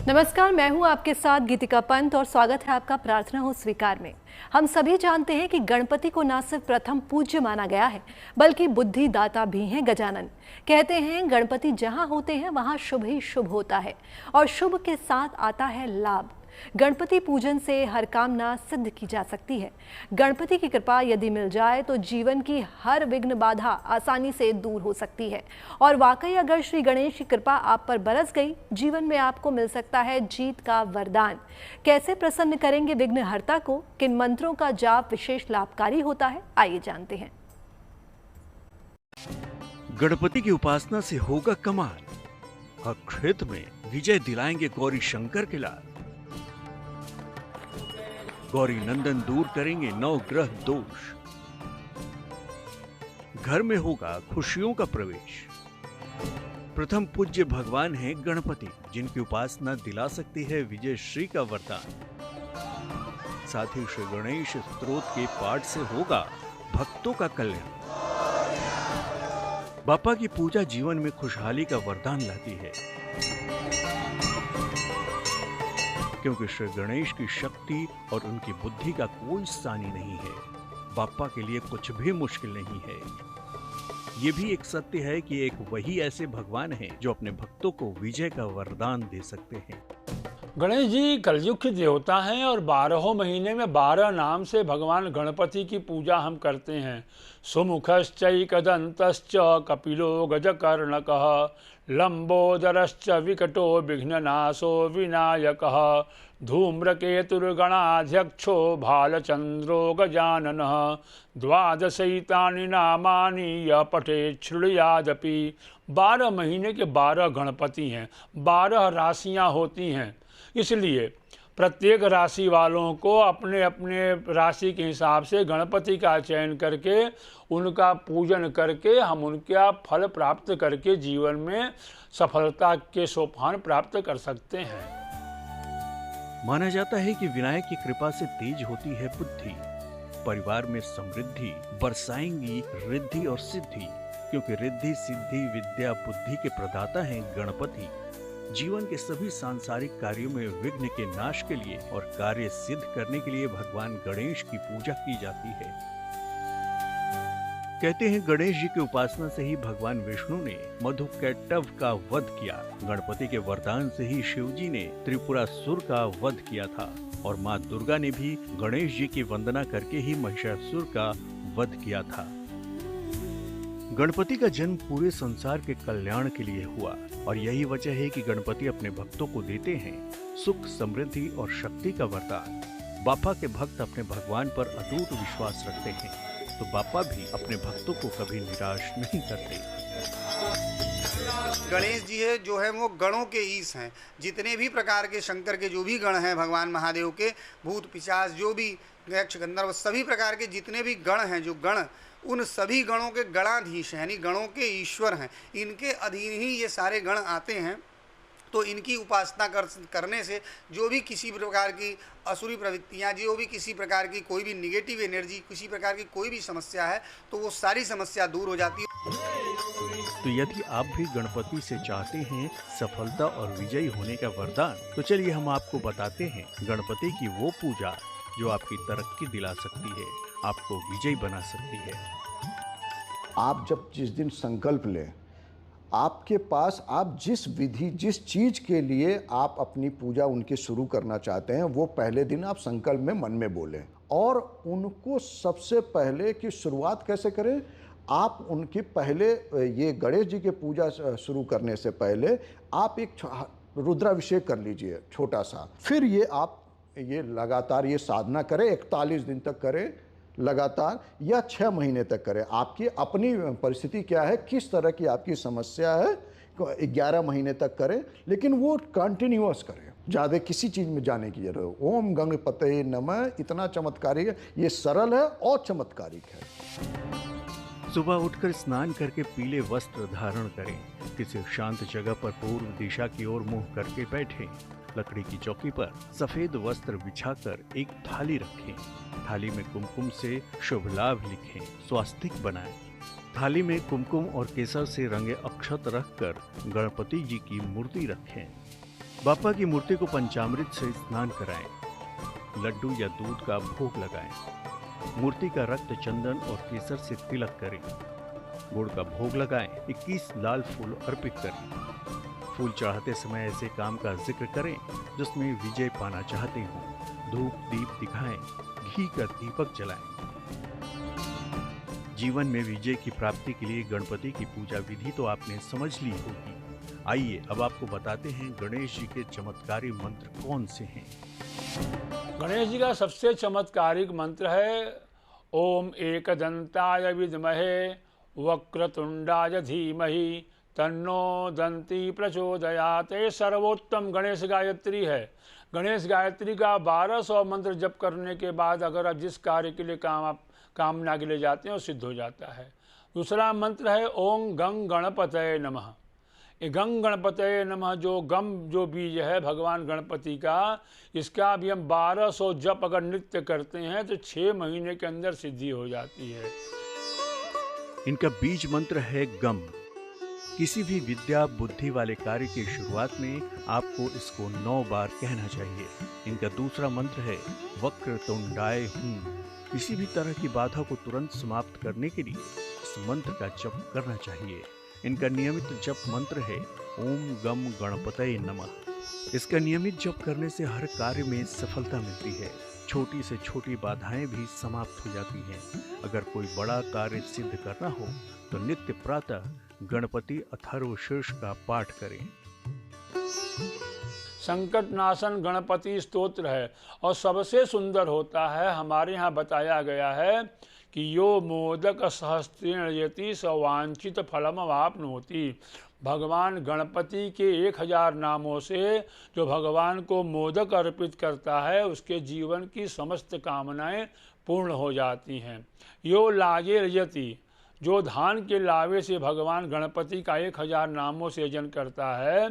नमस्कार, मैं हूं आपके साथ गीतिका पंत और स्वागत है आपका प्रार्थना हो स्वीकार में। हम सभी जानते हैं कि गणपति को न सिर्फ प्रथम पूज्य माना गया है बल्कि बुद्धि दाता भी हैं गजानन। कहते हैं गणपति जहां होते हैं वहां शुभ ही शुभ होता है और शुभ के साथ आता है लाभ। गणपति पूजन से हर कामना सिद्ध की जा सकती है। गणपति की कृपा यदि मिल जाए तो जीवन की हर विघ्न बाधा आसानी से दूर हो सकती है। और वाकई अगर श्री गणेश की कृपा आप पर बरस गई, जीवन में आपको मिल सकता है जीत का वरदान। कैसे प्रसन्न करेंगे विघ्नहर्ता को, किन मंत्रों का जाप विशेष लाभकारी होता है, आइए जानते हैं। गणपति की उपासना से होगा कमाल, हर क्षेत्र में विजय दिलाएंगे गौरी शंकर के लाल। गौरी नंदन दूर करेंगे नौ ग्रह दोष, घर में होगा खुशियों का प्रवेश। प्रथम पूज्य भगवान है गणपति, जिनकी उपासना दिला सकती है विजय श्री का वरदान। साथ ही श्री गणेश स्तोत्र के पाठ से होगा भक्तों का कल्याण। बापा की पूजा जीवन में खुशहाली का वरदान लाती है, क्योंकि श्री गणेश की शक्ति और उनकी बुद्धि का कोई सानी नहीं है। बापा के लिए कुछ भी मुश्किल नहीं है। ये भी एक सत्य है कि एक वही ऐसे भगवान हैं जो अपने भक्तों को विजय का वरदान दे सकते हैं। गणेश जी कलयुग के देवता हैं और 12 महीने में 12 नाम से भगवान गणपति की पूजा हम करते हैं। सुमुखश्चैकदन्तश्च कपिलो गजकर्णकः लंबोदरश्च विकटो विघ्ननाशो विनायकः धूम्रकेतुर्गणाध्यक्षो भालचंद्रो गजाननः। द्वादशैतानि नामानि यः पठेत् शृणुयादपि। 12 महीने के 12 गणपति हैं, 12 राशियां होती हैं, इसलिए प्रत्येक राशि वालों को अपने अपने राशि के हिसाब से गणपति का चयन करके उनका पूजन करके हम उनका फल प्राप्त करके जीवन में सफलता के सोपान प्राप्त कर सकते हैं। माना जाता है कि विनायक की कृपा से तेज होती है बुद्धि, परिवार में समृद्धि बरसाएंगी रिद्धि और सिद्धि, क्योंकि रिद्धि सिद्धि विद्या बुद्धि के प्रदाता हैं गणपति। जीवन के सभी सांसारिक कार्यों में विघ्न के नाश के लिए और कार्य सिद्ध करने के लिए भगवान गणेश की पूजा की जाती है। कहते हैं गणेश जी की उपासना से ही भगवान विष्णु ने मधुकैटभ का वध किया। गणपति के वरदान से ही शिव जी ने त्रिपुरासुर का वध किया था और माँ दुर्गा ने भी गणेश जी की वंदना करके ही महिषासुर का वध किया था। गणपति का जन्म पूरे संसार के कल्याण के लिए हुआ और यही वजह है कि गणपति अपने भक्तों को देते हैं सुख समृद्धि और शक्ति का वरदान। बापा के भक्त अपने भगवान पर अटूट विश्वास रखते हैं, तो बापा भी अपने भक्तों को कभी निराश नहीं करते। गणेश जी है जो है वो गणों के ईश हैं। जितने भी प्रकार के शंकर के जो भी गण हैं, भगवान महादेव के भूत पिशाच जो भी यक्ष गंधर्व सभी प्रकार के जितने भी गण हैं, जो गण उन सभी गणों के गणाधीश हैं, यानी गणों के ईश्वर हैं। इनके अधीन ही ये सारे गण आते हैं। तो इनकी उपासना करने से जो भी किसी प्रकार की असुरी प्रवृत्तियाँ, जो भी किसी प्रकार की कोई भी निगेटिव एनर्जी, किसी प्रकार की कोई भी समस्या है, तो वो सारी समस्या दूर हो जाती है। तो यदि आप भी गणपति से चाहते हैं सफलता और विजयी होने का वरदान, तो चलिए हम आपको बताते हैं गणपति की वो पूजा जो आपकी तरक्की दिला सकती है, आपको विजयी बना सकती है। आप जब जिस दिन संकल्प लें, आपके पास आप जिस विधि जिस चीज़ के लिए आप अपनी पूजा उनकी शुरू करना चाहते हैं, वो पहले दिन आप संकल्प में मन में बोलें और उनको सबसे पहले की शुरुआत कैसे करें। आप उनकी पहले ये गणेश जी की पूजा शुरू करने से पहले आप एक रुद्राभिषेक कर लीजिए छोटा सा। फिर ये आप ये लगातार ये साधना करें, 41 दिन तक करें लगातार या 6 महीने तक करें। आपकी अपनी परिस्थिति क्या है, किस तरह की आपकी समस्या है, 11 महीने तक करें, लेकिन वो कंटिन्यूअस करें, ज़्यादा किसी चीज़ में जाने की जरूरत। ओम गणपतये नमः इतना चमत्कारिक है, ये सरल है और चमत्कारिक है। सुबह उठकर स्नान करके पीले वस्त्र धारण करें, किसी शांत जगह पर पूर्व दिशा की ओर मुंह करके बैठें। लकड़ी की चौकी पर सफेद वस्त्र बिछाकर एक थाली रखें। थाली में कुमकुम से शुभ लाभ लिखें, स्वास्तिक बनाएं। थाली में कुमकुम और केसर से रंगे अक्षत रखकर गणपति जी की मूर्ति रखें। बापा की मूर्ति को पंचामृत से स्नान कराएं, लड्डू या दूध का भोग लगाएं, मूर्ति का रक्त चंदन और केसर से तिलक करें, गुड़ का भोग लगाएं, 21 लाल फूल अर्पित करें। फूल चढ़ाते समय ऐसे काम का जिक्र करें जिसमें विजय पाना चाहते हो। धूप दीप दिखाएं, घी का दीपक जलाएं। जीवन में विजय की प्राप्ति के लिए गणपति की पूजा विधि तो आपने समझ ली होगी। आइए अब आपको बताते हैं गणेश जी के चमत्कारी मंत्र कौन से हैं। गणेश जी का सबसे चमत्कारिक मंत्र है ओम एकदंताय विद्महे वक्रतुंडाय धीमहि तन्नो दंती प्रचोदयात्। ये सर्वोत्तम गणेश गायत्री है। गणेश गायत्री का 1200 मंत्र जप करने के बाद अगर आप जिस कार्य के लिए कामना के लिए जाते हैं वो सिद्ध हो जाता है। दूसरा मंत्र है ओम गंग गणपतये नमः। ये गंग गणपतये नमः जो बीज है भगवान गणपति का, इसका भी हम 1200 जप अगर नित्य करते हैं तो 6 महीने के अंदर सिद्धि हो जाती है। इनका बीज मंत्र है गम। किसी भी विद्या बुद्धि वाले कार्य की शुरुआत में आपको इसको 9 बार कहना चाहिए। इनका दूसरा मंत्र है वक्रतुंडाय हूँ। किसी भी तरह की बाधा को तुरंत समाप्त करने के लिए इस मंत्र का जप करना चाहिए। इनका नियमित जप मंत्र है ओम गम गणपतये नमः। इसका नियमित जप करने से हर कार्य में सफलता मिलती है। छोटी से छोटी बाधाएं भी समाप्त हो जाती हैं। अगर कोई बड़ा कार्य सिद्ध करना हो तो नित्य प्रातः गणपति अथर्वशीर्ष का पाठ करें। संकट नाशन गणपति स्तोत्र है और सबसे सुंदर होता है। हमारे यहाँ बताया गया है कि यो मोदक सहस्त्रेण यति सवांछित फलम वाप्नोति। भगवान गणपति के 1000 नामों से जो भगवान को मोदक अर्पित करता है उसके जीवन की समस्त कामनाएं पूर्ण हो जाती हैं। यो लागे रजति, जो धान के लावे से भगवान गणपति का 1000 नामों से यजन करता है,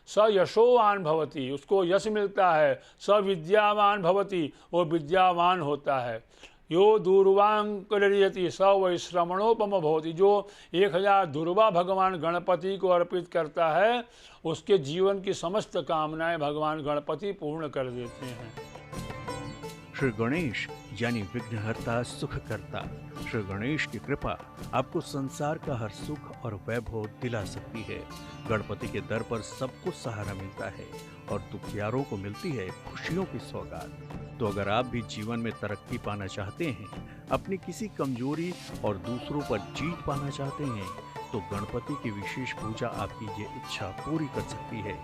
स यशोवान भवति, उसको यश मिलता है। स विद्यावान भवति, वो विद्यावान होता है। यो दूर्वांकलयति स वै श्रवणोपम भवति, जो 1000 दुर्वा भगवान गणपति को अर्पित करता है उसके जीवन की समस्त कामनाएं भगवान गणपति पूर्ण कर देते हैं। श्री गणेश यानी विघ्नहर्ता सुखकर्ता। श्री गणेश की कृपा आपको संसार का हर सुख और वैभव दिला सकती है। गणपति के दर पर सबको सहारा मिलता है और दुखियारों को मिलती है खुशियों की सौगात। तो अगर आप भी जीवन में तरक्की पाना चाहते हैं, अपनी किसी कमजोरी और दूसरों पर जीत पाना चाहते हैं, तो गणपति की विशेष पूजा आपकी ये इच्छा पूरी कर सकती है।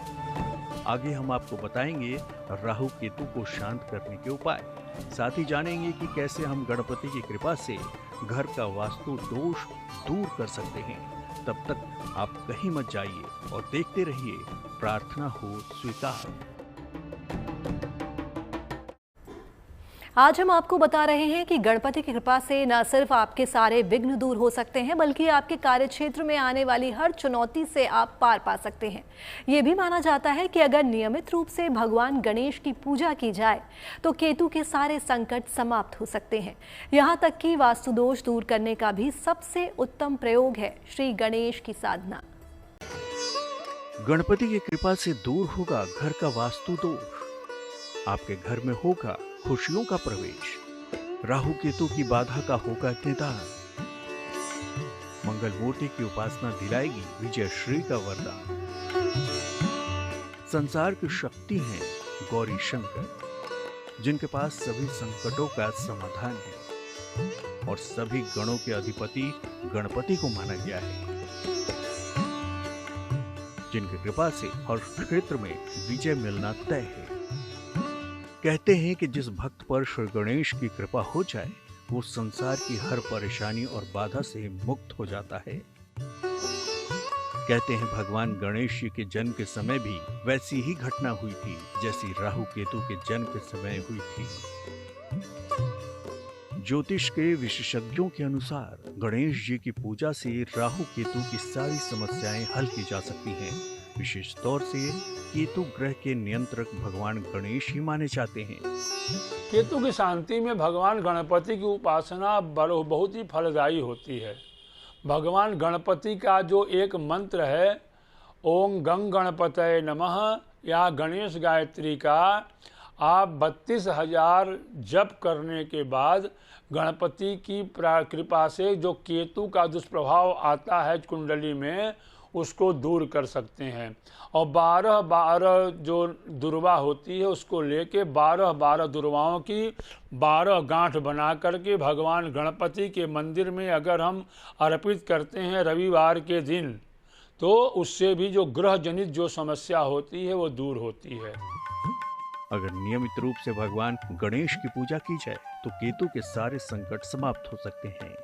आगे हम आपको बताएंगे राहु केतु को शांत करने के उपाय। साथ ही जानेंगे कि कैसे हम गणपति की कृपा से घर का वास्तु दोष दूर कर सकते हैं। तब तक आप कहीं मत जाइए और देखते रहिए प्रार्थना हो स्वीकार। आज हम आपको बता रहे हैं कि गणपति की कृपा से न सिर्फ आपके सारे विघ्न दूर हो सकते हैं बल्कि आपके कार्यक्षेत्र में आने वाली हर चुनौती से आप पार पा सकते हैं। ये भी माना जाता है कि अगर नियमित रूप से भगवान गणेश की पूजा की जाए तो केतु के सारे संकट समाप्त हो सकते हैं। यहाँ तक कि वास्तु दोष दूर करने का भी सबसे उत्तम प्रयोग है श्री गणेश की साधना। गणपति की कृपा से दूर होगा घर का वास्तु दोष। आपके घर में होगा खुशियों का प्रवेश। राहु केतु की बाधा का होगा निदान। मंगल मूर्ति की उपासना दिलाएगी विजय श्री का वरदान। संसार की शक्ति है गौरी शंकर, जिनके पास सभी संकटों का समाधान है और सभी गणों के अधिपति गणपति को माना गया है, जिनकी कृपा से हर क्षेत्र में विजय मिलना तय है। कहते हैं कि जिस भक्त पर श्री गणेश की कृपा हो जाए वो संसार की हर परेशानी और बाधा से मुक्त हो जाता है। कहते हैं भगवान गणेश जी के जन्म के समय भी वैसी ही घटना हुई थी जैसी राहु केतु के जन्म के समय हुई थी। ज्योतिष के विशेषज्ञों के अनुसार गणेश जी की पूजा से राहु केतु की सारी समस्याएं हल की जा सकती हैं। विशेष तौर से केतु ग्रह के नियंत्रक भगवान गणेश ही माने जाते हैं। केतु की शांति में भगवान गणपति की उपासना बहुत ही फलदायी होती है। भगवान गणपति का जो एक मंत्र है ओम गंग गणपतये नमः, या गणेश गायत्री का आप 32,000 जप करने के बाद गणपति की कृपा से जो केतु का दुष्प्रभाव आता है कुंडली में उसको दूर कर सकते हैं। और 12 जो दुर्वा होती है उसको लेके 12 दुर्वाओं की 12 गांठ बना करके भगवान गणपति के मंदिर में अगर हम अर्पित करते हैं रविवार के दिन, तो उससे भी जो ग्रह जनित जो समस्या होती है वो दूर होती है। अगर नियमित रूप से भगवान गणेश की पूजा की जाए तो केतु के सारे संकट समाप्त हो सकते हैं।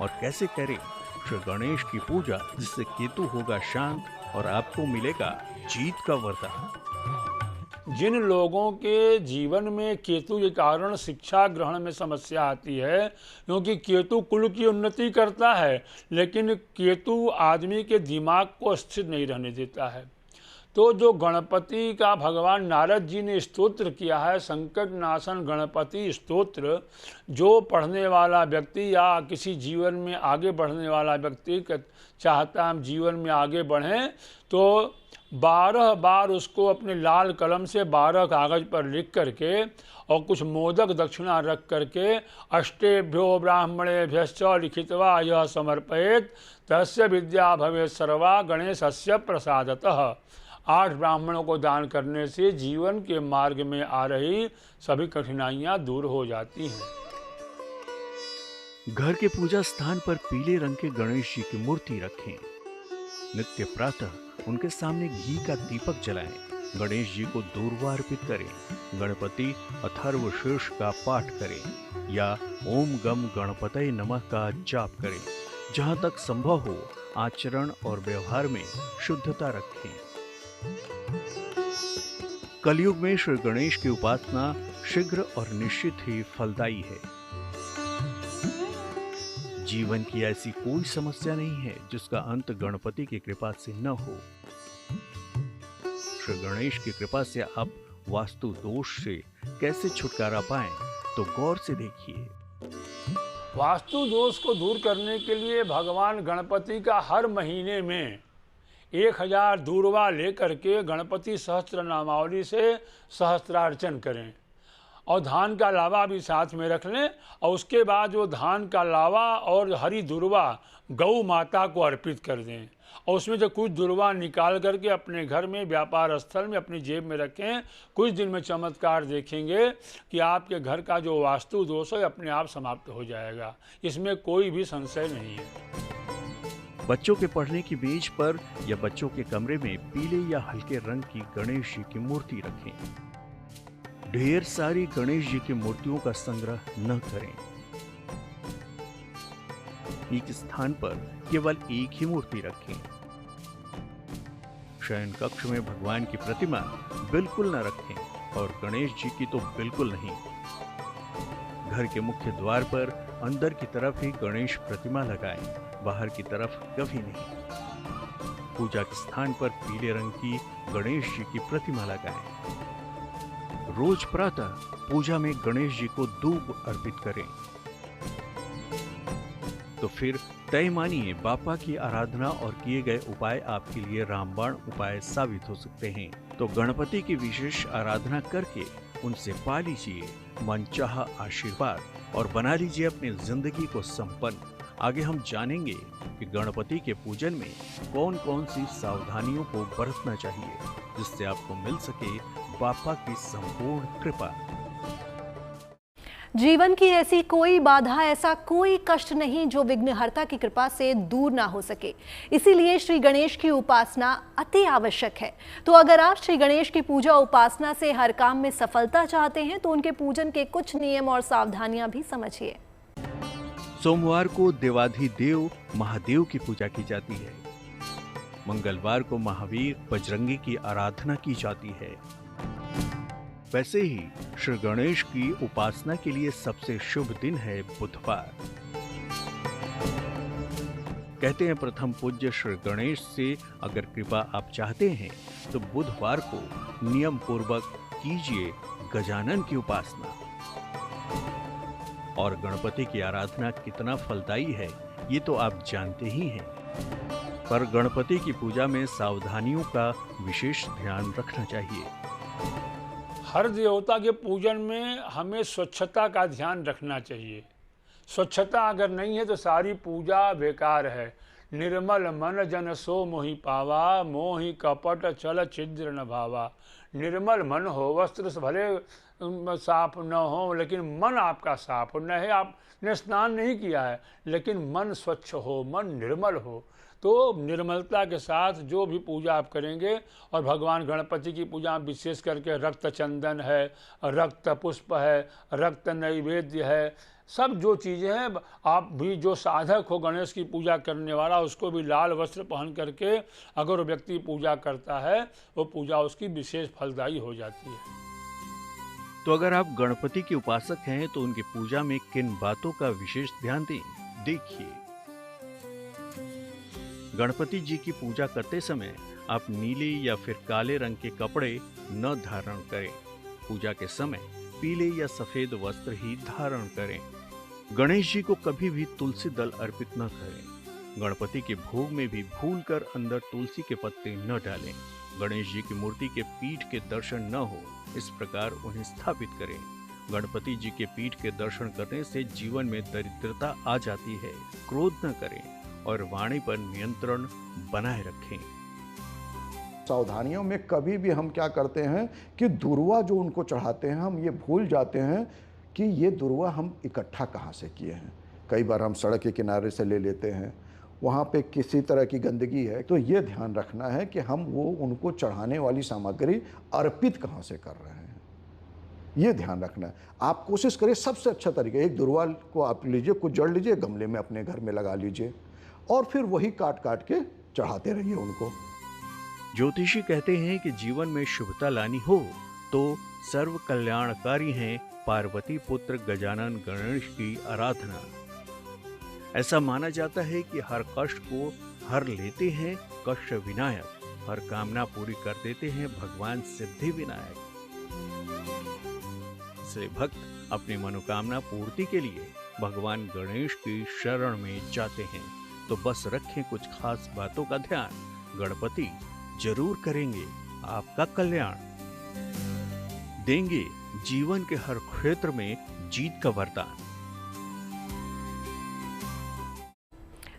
और कैसे करें श्री गणेश की पूजा, जिससे केतु होगा शांत और आपको मिलेगा जीत का वरदान। जिन लोगों के जीवन में केतु के कारण शिक्षा ग्रहण में समस्या आती है, क्योंकि केतु कुल की उन्नति करता है लेकिन केतु आदमी के दिमाग को स्थिर नहीं रहने देता है। तो जो गणपति का भगवान नारद जी ने स्तोत्र किया है, संकट नाशन गणपति स्तोत्र, जो पढ़ने वाला व्यक्ति या किसी जीवन में आगे बढ़ने वाला व्यक्ति चाहता हम जीवन में आगे बढ़ें, तो 12 बार उसको अपने लाल कलम से 12 कागज पर लिख करके और कुछ मोदक दक्षिणा रख करके अष्टेभ्यो ब्राह्मणेभ्यश्च लिखित्वा यह समर्पयेत् तस्य विद्या भवेत् सर्वा गणेशस्य प्रसादतः। 8 ब्राह्मणों को दान करने से जीवन के मार्ग में आ रही सभी कठिनाइयां दूर हो जाती हैं। घर के पूजा स्थान पर पीले रंग के गणेश जी की मूर्ति रखें। नित्य प्रातः उनके सामने घी का दीपक जलाएं। गणेश जी को दूर्वा अर्पित करें। गणपति अथर्वशीर्ष का पाठ करें या ओम गम गणपतये नमः का जाप करें। जहां तक संभव हो आचरण और व्यवहार में शुद्धता रखें। कलयुग में श्री गणेश की उपासना शीघ्र और निश्चित ही फलदायी है। जीवन की ऐसी कोई समस्या नहीं है जिसका अंत गणपति की कृपा से न हो। श्री गणेश की कृपा से आप वास्तु दोष से कैसे छुटकारा पाएं, तो गौर से देखिए। वास्तु दोष को दूर करने के लिए भगवान गणपति का हर महीने में 1000 दूर्वा लेकर के गणपति सहस्त्र नामावली से सहस्त्रार्चन करें और धान का लावा भी साथ में रख लें। और उसके बाद वो धान का लावा और हरी दूर्वा गौ माता को अर्पित कर दें और उसमें से कुछ दूर्वा निकाल करके अपने घर में व्यापार स्थल में अपनी जेब में रखें। कुछ दिन में चमत्कार देखेंगे कि आपके घर का जो वास्तु दोष है अपने आप समाप्त हो जाएगा। इसमें कोई भी संशय नहीं है। बच्चों के पढ़ने की मेज पर या बच्चों के कमरे में पीले या हल्के रंग की गणेश जी की मूर्ति रखें। ढेर सारी गणेश जी की मूर्तियों का संग्रह न करें। एक स्थान पर केवल एक ही मूर्ति रखें। शयन कक्ष में भगवान की प्रतिमा बिल्कुल न रखें और गणेश जी की तो बिल्कुल नहीं। घर के मुख्य द्वार पर अंदर की तरफ ही गणेश प्रतिमा लगाएं, बाहर की तरफ कभी नहीं। पूजा के स्थान पर पीले रंग की गणेश जी की प्रतिमा लगाएं। रोज प्रातः पूजा में गणेश जी को दूब अर्पित करें। तो फिर तय मानिए बापा की आराधना और किए गए उपाय आपके लिए रामबाण उपाय साबित हो सकते हैं। तो गणपति की विशेष आराधना करके उनसे पा लीजिए मनचाहा आशीर्वाद और बना लीजिए अपनी जिंदगी को संपन्न। आगे हम जानेंगे कि गणपति के पूजन में कौन कौन सी सावधानियों को बरतना चाहिए जिससे आपको मिल सके बापा की संपूर्ण कृपा। जीवन की ऐसी कोई बाधा, ऐसा कोई कष्ट नहीं जो विघ्नहर्ता की कृपा से दूर ना हो सके। इसीलिए श्री गणेश की उपासना अति आवश्यक है। तो अगर आप श्री गणेश की पूजा उपासना से हर काम में सफलता चाहते हैं तो उनके पूजन के कुछ नियम और सावधानियां भी समझिए। सोमवार को देवाधिदेव महादेव की पूजा की जाती है। मंगलवार को महावीर बजरंगी की आराधना की जाती है। वैसे ही श्री गणेश की उपासना के लिए सबसे शुभ दिन है बुधवार। कहते हैं प्रथम पूज्य श्री गणेश से अगर कृपा आप चाहते हैं तो बुधवार को नियम पूर्वक कीजिए गजानन की उपासना। और गणपति की आराधना कितना फलदायी है ये तो आप जानते ही हैं। पर गणपति की पूजा में सावधानियों का विशेष ध्यान रखना चाहिए। हर देवता के पूजन में हमें स्वच्छता का ध्यान रखना चाहिए। स्वच्छता अगर नहीं है तो सारी पूजा बेकार है। निर्मल मन जन सो मोहि पावा, मोहि कपट चल छिद्र न भावा। निर्मल मन हो, वस्त्र से भले साफ न हो लेकिन मन आपका साफ हो, न है आपने स्नान नहीं किया है लेकिन मन स्वच्छ हो, मन निर्मल हो, तो निर्मलता के साथ जो भी पूजा आप करेंगे। और भगवान गणपति की पूजा में विशेष करके रक्त चंदन है, रक्त पुष्प है, रक्त नैवेद्य है, सब जो चीज़ें हैं, आप भी जो साधक हो गणेश की पूजा करने वाला उसको भी लाल वस्त्र पहन करके अगर वो व्यक्ति पूजा करता है वो पूजा उसकी विशेष फलदायी हो जाती है। तो अगर आप गणपति के उपासक हैं तो उनकी पूजा में किन बातों का विशेष ध्यान दें, देखिए। गणपति जी की पूजा करते समय आप नीले या फिर काले रंग के कपड़े न धारण करें। पूजा के समय पीले या सफेद वस्त्र ही धारण करें। गणेश जी को कभी भी तुलसी दल अर्पित न करें। गणपति के भोग में भी भूलकर अंदर तुलसी के पत्ते न डालें। गणेश जी की मूर्ति के पीठ के दर्शन न हो इस प्रकार उन्हें स्थापित करें। गणपति जी के पीठ के दर्शन करने से जीवन में दरिद्रता आ जाती है। क्रोध न करें और वाणी पर नियंत्रण बनाए रखें। सावधानियों में कभी भी हम क्या करते हैं कि दुर्वा जो उनको चढ़ाते हैं हम ये भूल जाते हैं कि ये दुर्वा हम इकट्ठा कहाँ से किए हैं। कई बार हम सड़क के किनारे से ले लेते हैं, वहाँ पे किसी तरह की गंदगी है, तो ये ध्यान रखना है कि हम वो उनको चढ़ाने वाली सामग्री अर्पित कहाँ से कर रहे हैं, ये ध्यान रखना है। आप कोशिश करिए सबसे अच्छा तरीका, एक दुर्वा को आप लीजिए, कुछ जड़ लीजिए, गमले में अपने घर में लगा लीजिए और फिर वही काट काट के चढ़ाते रहिए उनको। ज्योतिषी कहते हैं कि जीवन में शुभता लानी हो तो सर्व कल्याणकारी हैं पार्वती पुत्र गजानन गणेश की आराधना। ऐसा माना जाता है कि हर कष्ट को हर लेते हैं कष्ट विनायक, हर कामना पूरी कर देते हैं भगवान सिद्धि विनायक। इसलिए भक्त अपनी मनोकामना पूर्ति के लिए भगवान गणेश की शरण में जाते हैं। तो बस रखें कुछ खास बातों का ध्यान, गणपति जरूर करेंगे आपका कल्याण, देंगे जीवन के हर क्षेत्र में जीत का वरदान।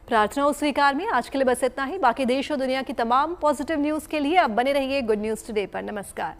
प्रार्थना हो स्वीकार में आज के लिए बस इतना ही। बाकी देश और दुनिया की तमाम पॉजिटिव न्यूज के लिए आप बने रहिए गुड न्यूज टुडे पर। नमस्कार।